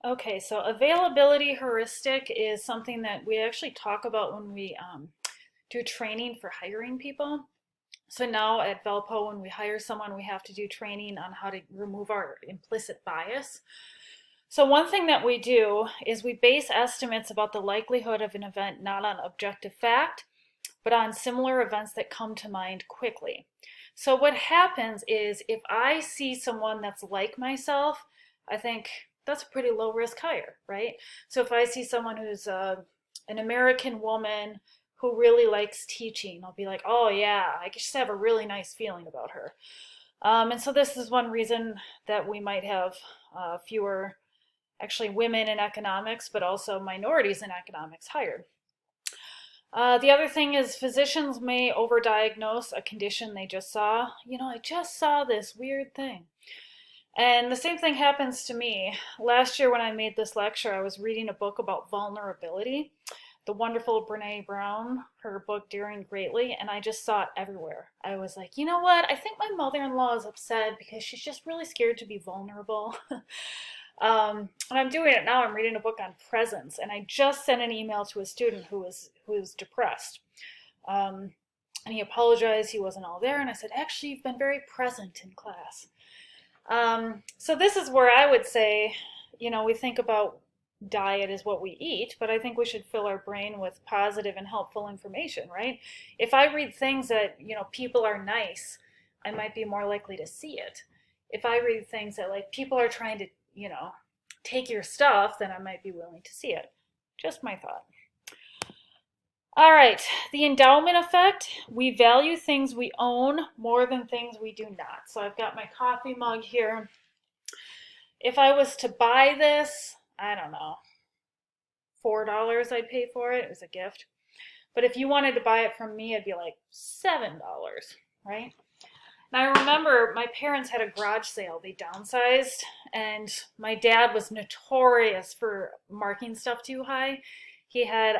Okay, so availability heuristic is something that we actually talk about when we do training for hiring people. So now at Valpo, when we hire someone, we have to do training on how to remove our implicit bias. So one thing that we do is we base estimates about the likelihood of an event not on objective fact, but on similar events that come to mind quickly. So what happens is if I see someone that's like myself, I think that's a pretty low risk hire, right? So if I see someone who's an American woman who really likes teaching, I'll be like, oh yeah, I just have a really nice feeling about her. And so this is one reason that we might have fewer actually women in economics, but also minorities in economics hired. The other thing is physicians may overdiagnose a condition they just saw. I just saw this weird thing. And the same thing happens to me. Last year when I made this lecture, I was reading a book about vulnerability. The wonderful Brene Brown, her book Daring Greatly, and I just saw it everywhere. I was like, you know what? I think my mother-in-law is upset because she's just really scared to be vulnerable. And I'm doing it now. I'm reading a book on presence, and I just sent an email to a student who was depressed. And he apologized he wasn't all there, and I said, actually, you've been very present in class. So this is where I would say, we think about diet as what we eat, but I think we should fill our brain with positive and helpful information, right? If I read things that, people are nice, I might be more likely to see it. If I read things that like people are trying to, take your stuff, then I might be willing to see it. Just my thought. All right, the endowment effect. We value things we own more than things we do not. So I've got my coffee mug here. If I was to buy this, I don't know, $4 I'd pay for it. It was a gift. But if you wanted to buy it from me, it'd be like $7, right? And I remember my parents had a garage sale. They downsized, and my dad was notorious for marking stuff too high. He had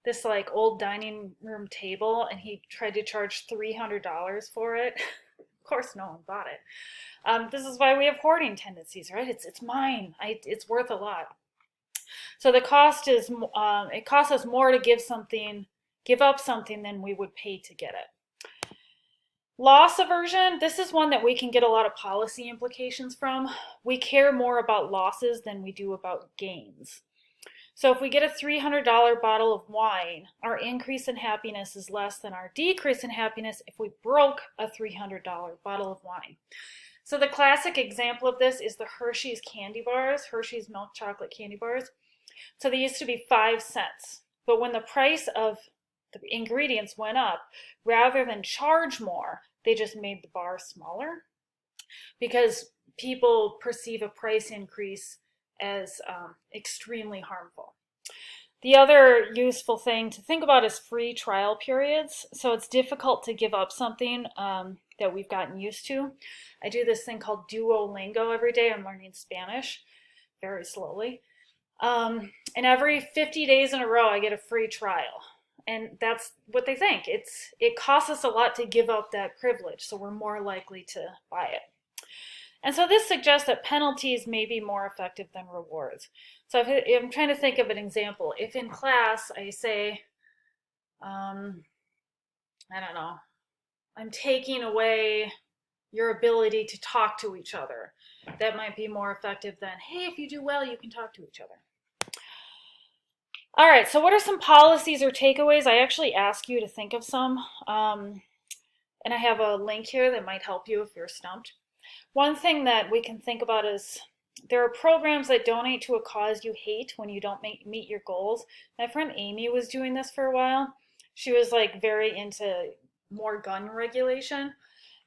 this like old dining room table, and he tried to charge $300 for it. Of course, no one bought it. This is why we have hoarding tendencies, right? It's mine. It's worth a lot. So the cost is it costs us more to give up something than we would pay to get it. Loss aversion, this is one that we can get a lot of policy implications from. We care more about losses than we do about gains. So if we get a $300 bottle of wine, our increase in happiness is less than our decrease in happiness if we broke a $300 bottle of wine. So the classic example of this is the Hershey's candy bars, Hershey's milk chocolate candy bars. So they used to be 5 cents. But when the price of the ingredients went up, rather than charge more, they just made the bar smaller because people perceive a price increase as extremely harmful. The other useful thing to think about is free trial periods. So it's difficult to give up something that we've gotten used to. I do this thing called Duolingo every day. I'm learning Spanish very slowly. And every 50 days in a row, I get a free trial. And that's what they think. It costs us a lot to give up that privilege, so we're more likely to buy it. And so this suggests that penalties may be more effective than rewards. So if I'm trying to think of an example. If in class I say, I don't know, I'm taking away your ability to talk to each other, that might be more effective than, hey, if you do well, you can talk to each other. All right, so what are some policies or takeaways? I actually ask you to think of some, and I have a link here that might help you if you're stumped. One thing that we can think about is there are programs that donate to a cause you hate when you don't meet your goals. My friend Amy was doing this for a while. She was like very into more gun regulation.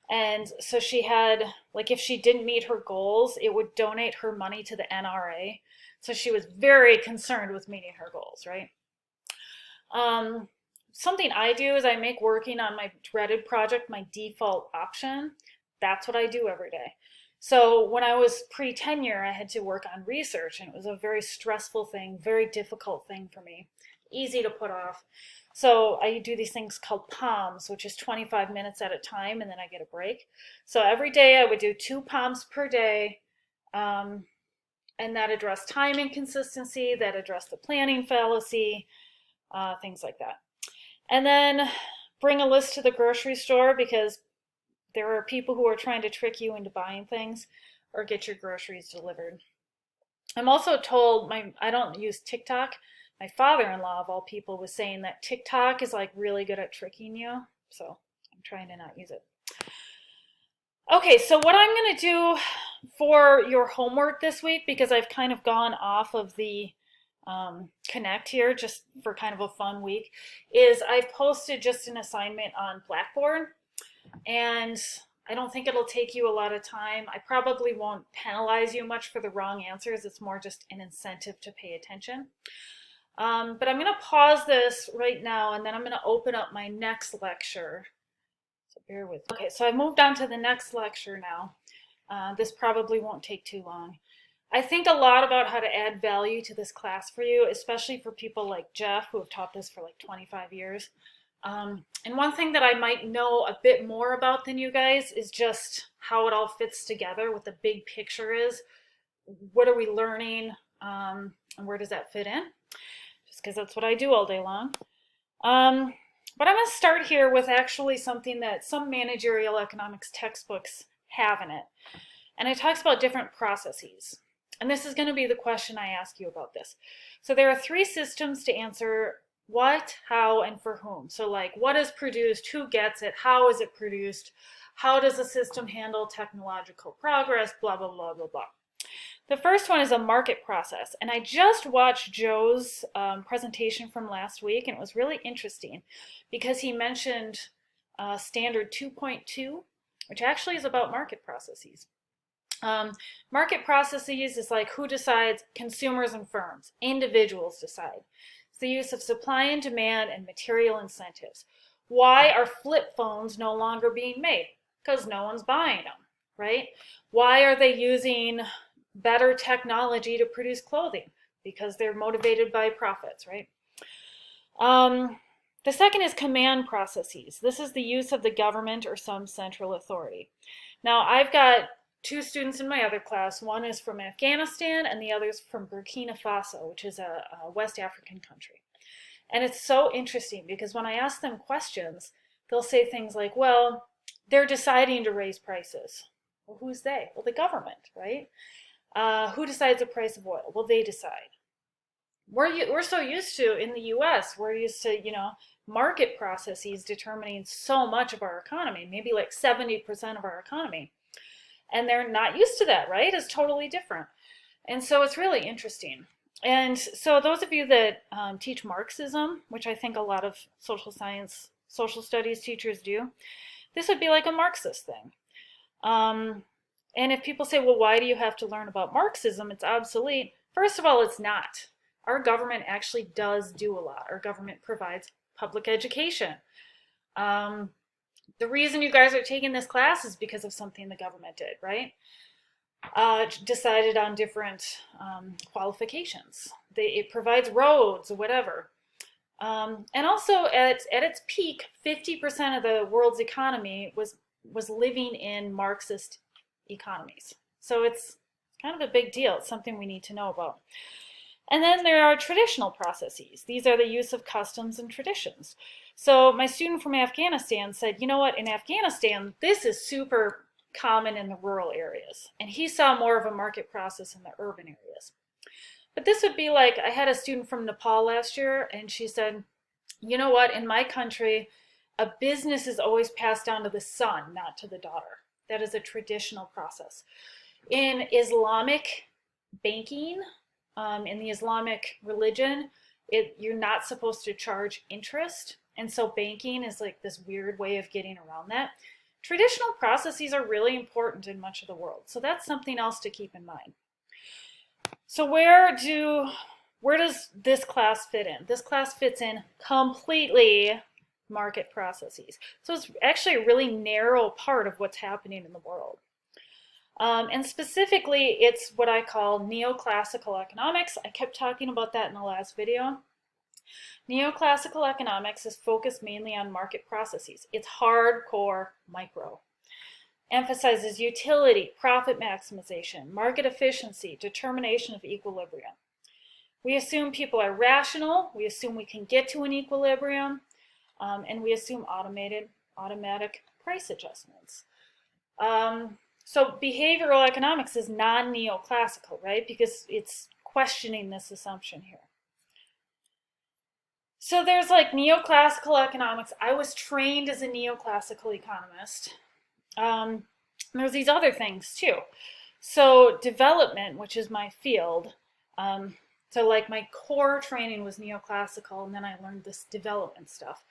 And so she had, like, if she didn't meet her goals, it would donate her money to the NRA. So she was very concerned with meeting her goals, right? Something I do is I make working on my dreaded project my default option. That's what I do every day. So when I was pre-tenure, I had to work on research, and it was a very stressful thing, very difficult thing for me, easy to put off. So I do these things called POMs, which is 25 minutes at a time, and then I get a break. So every day I would do 2 POMs per day, and that address time inconsistency, that address the planning fallacy, things like that. And then bring a list to the grocery store, because there are people who are trying to trick you into buying things, or get your groceries delivered. I'm also told, I don't use TikTok. My father-in-law, of all people, was saying that TikTok is like really good at tricking you. So I'm trying to not use it. Okay, so what I'm going to do for your homework this week, because I've kind of gone off of the Connect here just for kind of a fun week, is I've posted just an assignment on Blackboard, and I don't think it'll take you a lot of time. I probably won't penalize you much for the wrong answers. It's more just an incentive to pay attention. But I'm going to pause this right now, and then I'm going to open up my next lecture. So bear with me. Okay, so I moved on to the next lecture now. This probably won't take too long. I think a lot about how to add value to this class for you, especially for people like Jeff, who have taught this for like 25 years. And one thing that I might know a bit more about than you guys is just how it all fits together, what the big picture is. What are we learning, and where does that fit in? Just because that's what I do all day long. But I'm going to start here with actually something that some managerial economics textbooks have in it. And it talks about different processes. And this is going to be the question I ask you about this. So there are 3 systems to answer: what, how, and for whom. So like, what is produced, who gets it, how is it produced, how does the system handle technological progress, blah, blah, blah, blah, blah. The first one is a market process. And I just watched Joe's presentation from last week, and it was really interesting because he mentioned standard 2.2, which actually is about market processes. Market processes is like, who decides? Consumers and firms. Individuals decide. It's the use of supply and demand and material incentives. Why are flip phones no longer being made? Because no one's buying them, right? Why are they using better technology to produce clothing? Because they're motivated by profits, right? The second is command processes. This is the use of the government or some central authority. Now, I've got 2 students in my other class. One is from Afghanistan and the other is from Burkina Faso, which is a West African country. And it's so interesting because when I ask them questions, they'll say things like, well, they're deciding to raise prices. Well, who's they? Well, the government, right? Who decides the price of oil? Well, they decide. We're so used to, in the US, we're used to, market processes determining so much of our economy, maybe like 70% of our economy. And they're not used to that, right? It's totally different. And so it's really interesting. And so those of you that teach Marxism, which I think a lot of social science, social studies teachers do, this would be like a Marxist thing. And if people say, well, why do you have to learn about Marxism? It's obsolete. First of all, it's not. Our government actually does do a lot. Our government provides public education. The reason you guys are taking this class is because of something the government did, right? Decided on different qualifications. It provides roads or whatever. And also at its peak, 50% of the world's economy was living in Marxist economies. So it's kind of a big deal. It's something we need to know about. And then there are traditional processes. These are the use of customs and traditions. So my student from Afghanistan said, you know what, in Afghanistan, this is super common in the rural areas. And he saw more of a market process in the urban areas. But this would be like, I had a student from Nepal last year, and she said, you know what, in my country, a business is always passed down to the son, not to the daughter. That is a traditional process. In Islamic banking, in the Islamic religion, you're not supposed to charge interest. And so banking is like this weird way of getting around that. Traditional processes are really important in much of the world. So that's something else to keep in mind. So where does this class fit in? This class fits in completely market processes. So it's actually a really narrow part of what's happening in the world. And specifically, it's what I call neoclassical economics. I kept talking about that in the last video. Neoclassical economics is focused mainly on market processes. It's hardcore micro. emphasizes utility, profit maximization, market efficiency, determination of equilibrium. We assume people are rational, we assume we can get to an equilibrium, and we assume automatic price adjustments. So behavioral economics is non-neoclassical, right? Because it's questioning this assumption here. So there's like neoclassical economics. I was trained as a neoclassical economist. There's these other things too. So development, which is my field, so like my core training was neoclassical, and then I learned this development stuff.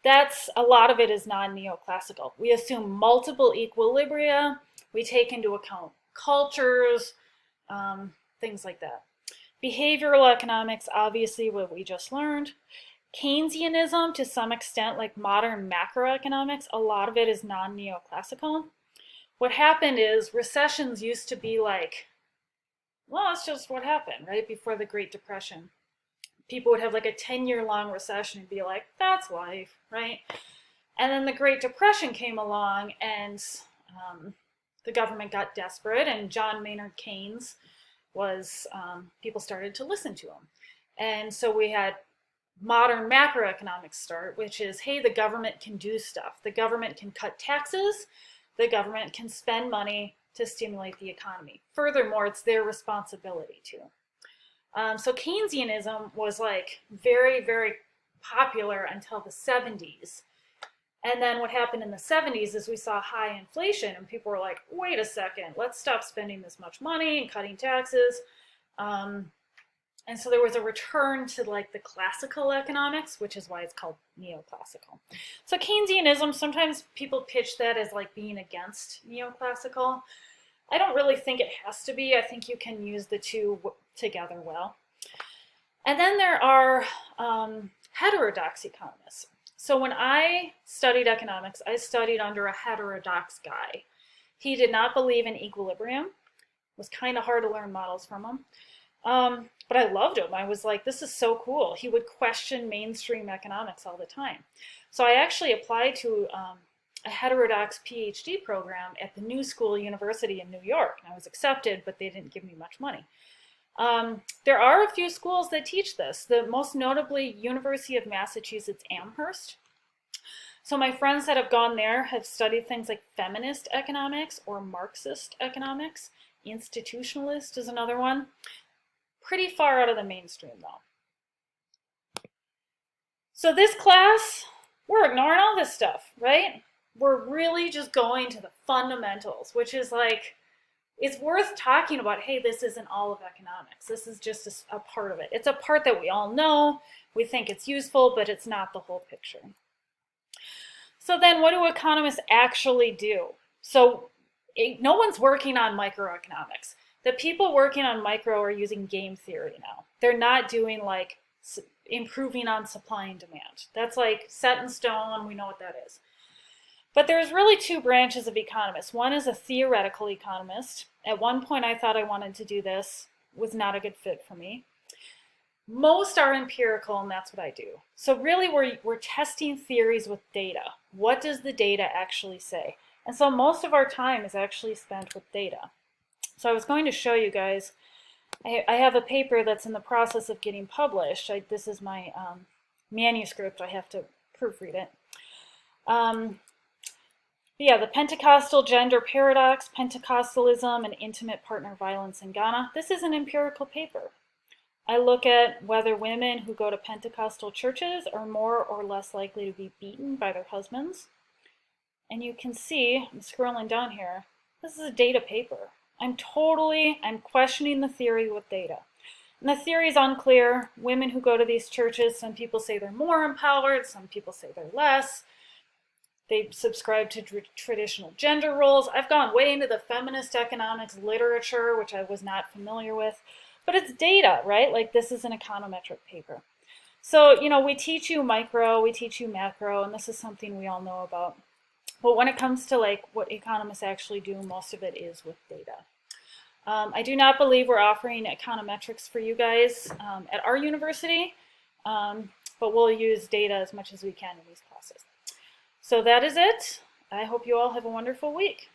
That's a lot of it is non-neoclassical. We assume multiple equilibria. We take into account cultures, things like that. Behavioral economics, obviously what we just learned. Keynesianism, to some extent, like modern macroeconomics, a lot of it is non-neoclassical. What happened is recessions used to be like, well, that's just what happened, right? Before the Great Depression. People would have like a 10-year long recession and be like, that's life, right? And then the Great Depression came along and the government got desperate, and John Maynard Keynes was, people started to listen to him. And so we had modern macroeconomics start, which is, hey, the government can do stuff. The government can cut taxes. The government can spend money to stimulate the economy. Furthermore, it's their responsibility to. So Keynesianism was like very, very popular until the 70s. And then what happened in the 70s is we saw high inflation, and people were like, wait a second, let's stop spending this much money and cutting taxes. And so there was a return to like the classical economics, which is why it's called neoclassical. So Keynesianism, sometimes people pitch that as like being against neoclassical. I don't really think it has to be. I think you can use the two together well. And then there are heterodox economists. So when I studied economics, I studied under a heterodox guy. He did not believe in equilibrium. It was kind of hard to learn models from him. But I loved him. I was like, this is so cool. He would question mainstream economics all the time. So I actually applied to a heterodox PhD program at the New School University in New York. And I was accepted, but they didn't give me much money. There are a few schools that teach this. The most notably University of Massachusetts Amherst. So my friends that have gone there have studied things like feminist economics or Marxist economics. Institutionalist is another one. Pretty far out of the mainstream though. So this class, we're ignoring all this stuff, right? We're really just going to the fundamentals, which is like, it's worth talking about, hey, this isn't all of economics. This is just a part of it. It's a part that we all know. We think it's useful, but it's not the whole picture. So then what do economists actually do? So no one's working on microeconomics. The people working on micro are using game theory now. They're not doing like improving on supply and demand. That's like set in stone. We know what that is. But there's really two branches of economists. One is a theoretical economist. At one point I thought I wanted to do this. Was not a good fit for me. Most are empirical, and that's what I do. So really we're testing theories with data. What does the data actually say? And so most of our time is actually spent with data. So I was going to show you guys, I have a paper that's in the process of getting published. This is my manuscript. I have to proofread it. Yeah, the Pentecostal gender paradox, Pentecostalism, and intimate partner violence in Ghana. This is an empirical paper. I look at whether women who go to Pentecostal churches are more or less likely to be beaten by their husbands. And you can see, I'm scrolling down here, this is a data paper. I'm questioning the theory with data. And the theory is unclear. Women who go to these churches, some people say they're more empowered, some people say they're less. They subscribe to traditional gender roles. I've gone way into the feminist economics literature, which I was not familiar with. But it's data, right? Like this is an econometric paper. So, we teach you micro, we teach you macro, and this is something we all know about. But when it comes to like what economists actually do, most of it is with data. I do not believe we're offering econometrics for you guys at our university, but we'll use data as much as we can in these classes. So that is it. I hope you all have a wonderful week.